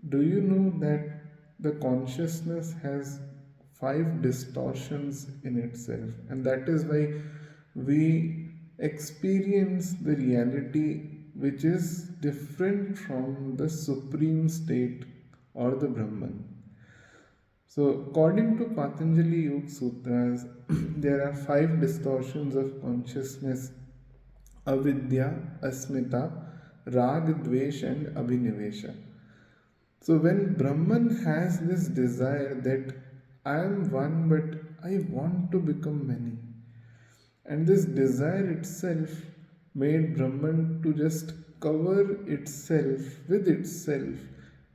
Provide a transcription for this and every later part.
Do you know that the consciousness has five distortions in itself, and that is why we experience the reality which is different from the supreme state or the Brahman. So, according to Patanjali Yoga Sutras, there are five distortions of consciousness: avidya, asmita, rag, dvesh, and abhinivesha. So when Brahman has this desire that I am one but I want to become many, and this desire itself made Brahman to just cover itself with itself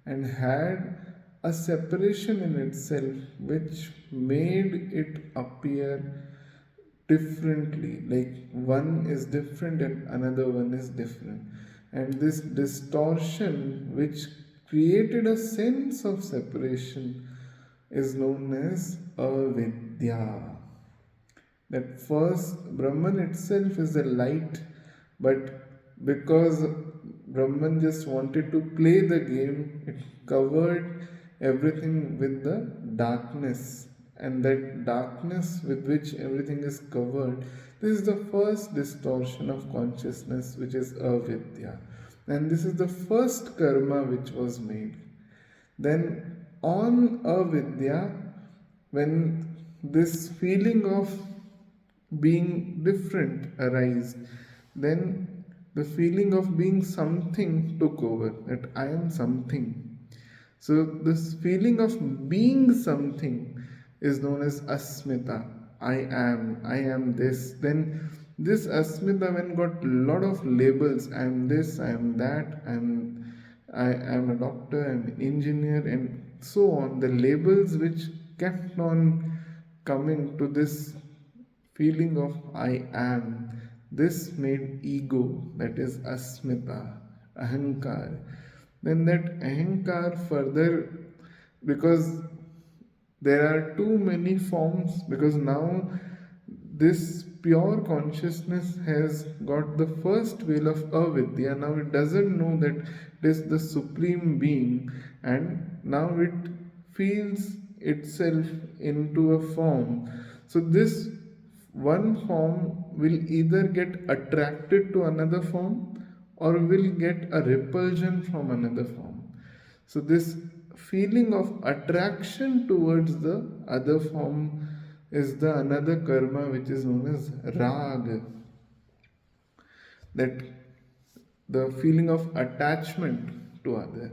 and had a separation in itself which made it appear differently, like one is different and another one is different. And this distortion which created a sense of separation is known as avidya. That first Brahman itself is a light, but because Brahman just wanted to play the game, it covered everything with the darkness, and that darkness with which everything is covered, this is the first distortion of consciousness, which is avidya. And this is the first karma which was made. Then, on avidya, when this feeling of being different arise, then the feeling of being something took over, that I am something. So, this feeling of being something is known as asmita. I am this. Then, this asmita, when got lot of labels, I am this, I am that, I am a doctor, I am an engineer, and so on. The labels which kept on coming to this feeling of I am. This made ego, that is asmita, ahankar. Then that ahankar further, because there are too many forms, because now this pure consciousness has got the first veil of avidya. Now it doesn't know that it is the supreme being, and now it feels itself into a form. So this one form will either get attracted to another form or will get a repulsion from another form. So, this feeling of attraction towards the other form is the another karma which is known as rag. That the feeling of attachment to other.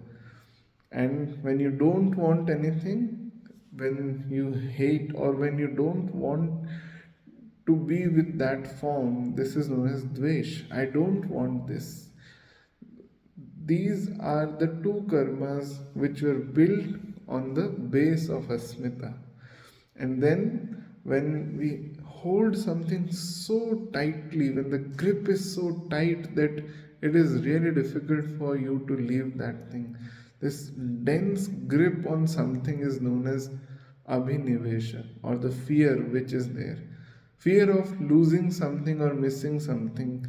And when you don't want anything, when you hate or when you don't want to be with that form, this is known as dvesh. I don't want this. These are the two karmas which were built on the base of asmita. And then when we hold something so tightly, when the grip is so tight that it is really difficult for you to leave that thing, this dense grip on something is known as abhinivesha, or the fear which is there. Fear of losing something or missing something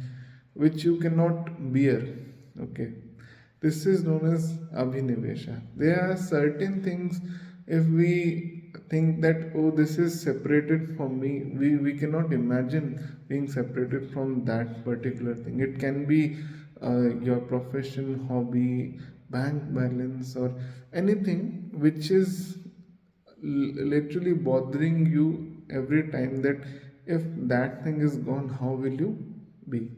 which you cannot bear. Okay, this is known as abhinivesha. There are certain things, if we think that, oh, this is separated from me, we cannot imagine being separated from that particular thing. It can be your profession, hobby, bank balance, or anything which is literally bothering you every time, that if that thing is gone, how will you be?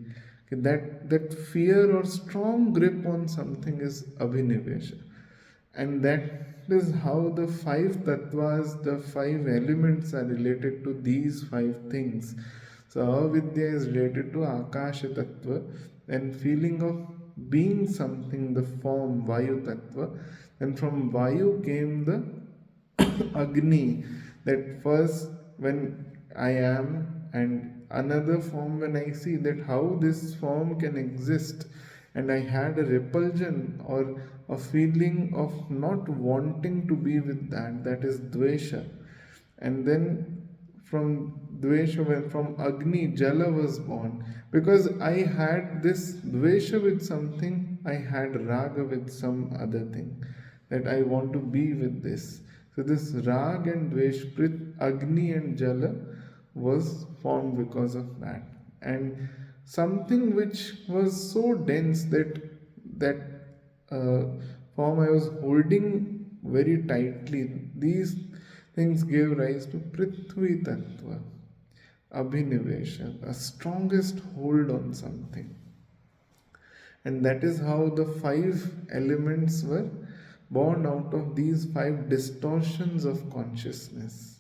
Okay, that fear or strong grip on something is abhinivesha. And that is how the five tattvas, the five elements are related to these five things. So avidya is related to akasha tattva, and feeling of being something, the form vayu tattva. And from vayu came the Agni, that first when I am, and another form when I see that how this form can exist, and I had a repulsion or a feeling of not wanting to be with that, that is Dvesha. And then from Dvesha, when from Agni, Jala was born. Because I had this Dvesha with something, I had Raga with some other thing. that I want to be with this. So this Rag and Dvesh, Prit, Agni and Jala was formed because of that. And something which was so dense that uh, form I was holding very tightly, these things gave rise to Prithvi Tattva, Abhinivesha, the strongest hold on something. And that is how the five elements were born out of these five distortions of consciousness.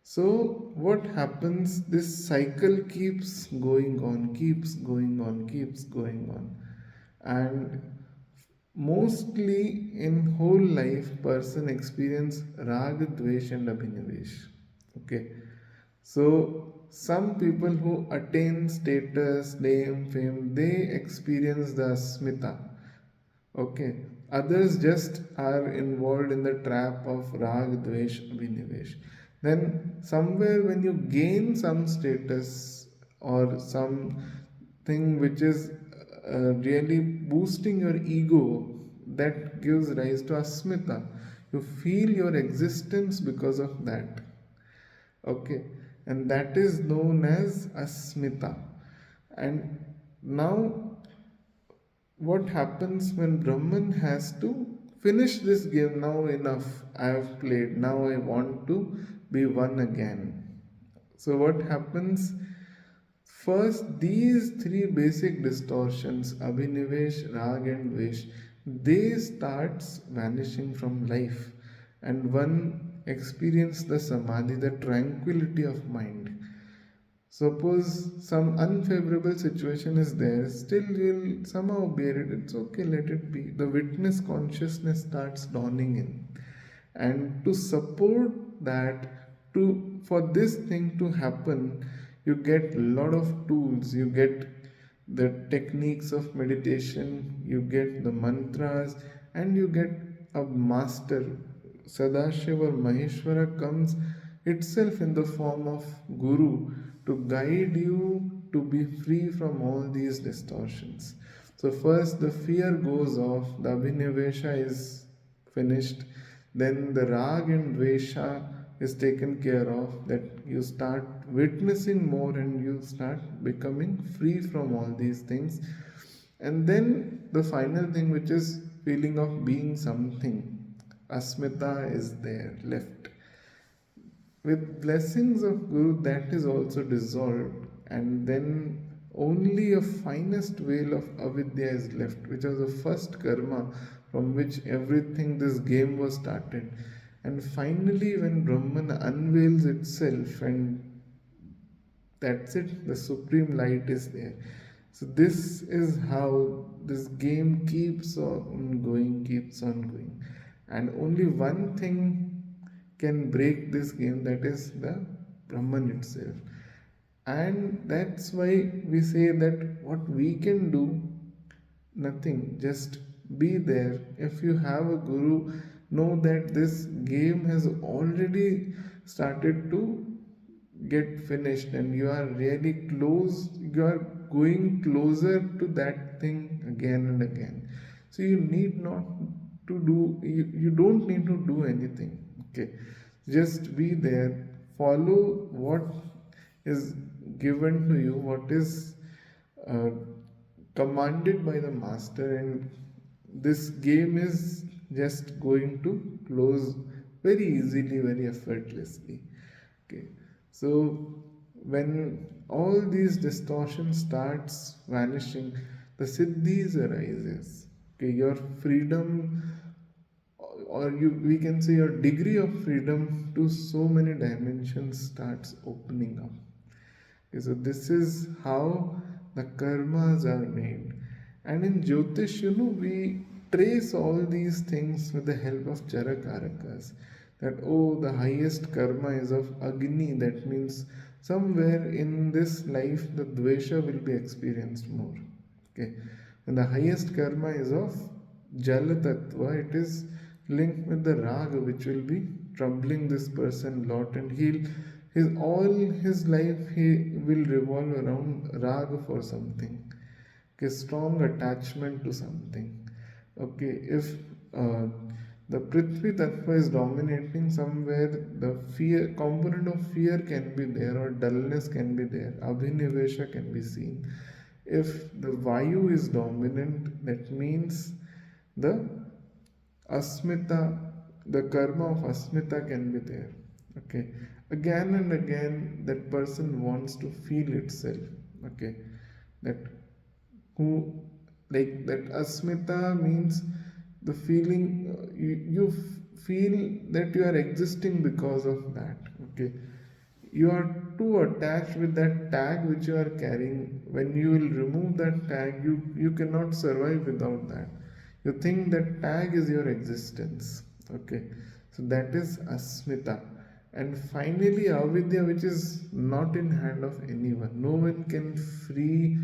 So, what happens? This cycle keeps going on, keeps going on, keeps going on. And mostly in whole life, person experience raga, dvesh, and abhinivesh. Okay. So, some people who attain status, name, fame, they experience the asmita. Okay. Others just are involved in the trap of rag, dvesh, abhinivesh. Then, somewhere when you gain some status or something which is really boosting your ego, that gives rise to asmita. You feel your existence because of that. Okay, and that is known as asmita. And now, what happens when Brahman has to finish this game? Now, enough, I have played, now I want to be one again. So, what happens? First, these three basic distortions, Abhinivesh, Rag, and Vesh, they starts vanishing from life, and one experience the samadhi, the tranquility of mind. Suppose some unfavorable situation is there, still you'll somehow bear it. It's okay, let it be. The witness consciousness starts dawning in. And to support that, to for this thing to happen, you get a lot of tools. You get the techniques of meditation, you get the mantras, and you get a master. Sadashiva or Maheshwara comes itself in the form of Guru to guide you to be free from all these distortions. So, first the fear goes off, the Abhinivesha is finished, then the Rag and Dvesha is taken care of, that you start witnessing more and you start becoming free from all these things. And then the final thing, which is feeling of being something, asmita is there left. With blessings of Guru, that is also dissolved, and then only a finest veil of avidya is left, which was the first karma from which everything, this game was started. And finally, when Brahman unveils itself, and that's it, the supreme light is there. So, this is how this game keeps on going, keeps on going. And only one thing can break this game, that is the Brahman itself. And that's why we say that what we can do, nothing, just be there. If you have a guru, know that this game has already started to get finished and you are really close, you are going closer to that thing again and again. So you need not to do, you don't need to do anything. Okay, just be there, follow what is given to you, what is uh, commanded by the master, and this game is just going to close very easily, very effortlessly. Okay, so when all these distortions starts vanishing, the siddhis arises. Okay, your freedom, or you, we can say, your degree of freedom to so many dimensions starts opening up. Okay, so this is how the karmas are made. And in Jyotish, we trace all these things with the help of Charakarakas. That, oh, the highest karma is of Agni. That means somewhere in this life the Dvesha will be experienced more. Okay. And the highest karma is of Jala Tattva. It is linked with the Raga, which will be troubling this person a lot, and his all his life he will revolve around Raga for something. Okay, strong attachment to something. Okay, if The Prithvi Tattva is dominating somewhere, the fear component of fear can be there or dullness can be there, Abhinivesha can be seen. If the Vayu is dominant, that means the Asmita, the karma of Asmita can be there. Okay. Again and again, that person wants to feel itself. Okay. That who, like that Asmita means the feeling, you feel that you are existing because of that. Okay. You are too attached with that tag which you are carrying. When you will remove that tag, you cannot survive without that. You think that tag is your existence. Okay. So that is Asmita. And finally Avidya, which is not in hand of anyone. No one can free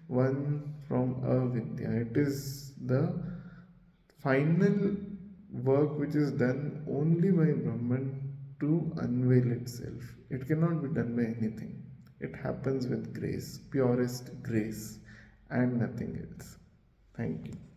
one from Avidya. It is the final work which is done only by Brahman to unveil itself. It cannot be done by anything. It happens with grace, purest grace, and nothing else. Thank you.